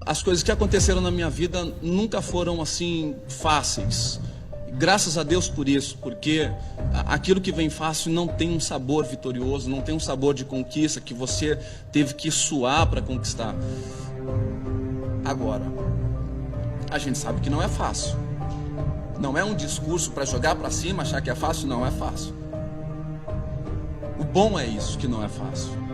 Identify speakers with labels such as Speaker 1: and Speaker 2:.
Speaker 1: As coisas que aconteceram na minha vida nunca foram assim fáceis. Graças a Deus por isso, porque aquilo que vem fácil não tem um sabor vitorioso, não tem um sabor de conquista que você teve que suar para conquistar. Agora, a gente sabe que não é fácil. Não é um discurso para jogar para cima, achar que é fácil, não é fácil. O bom é isso, que não é fácil.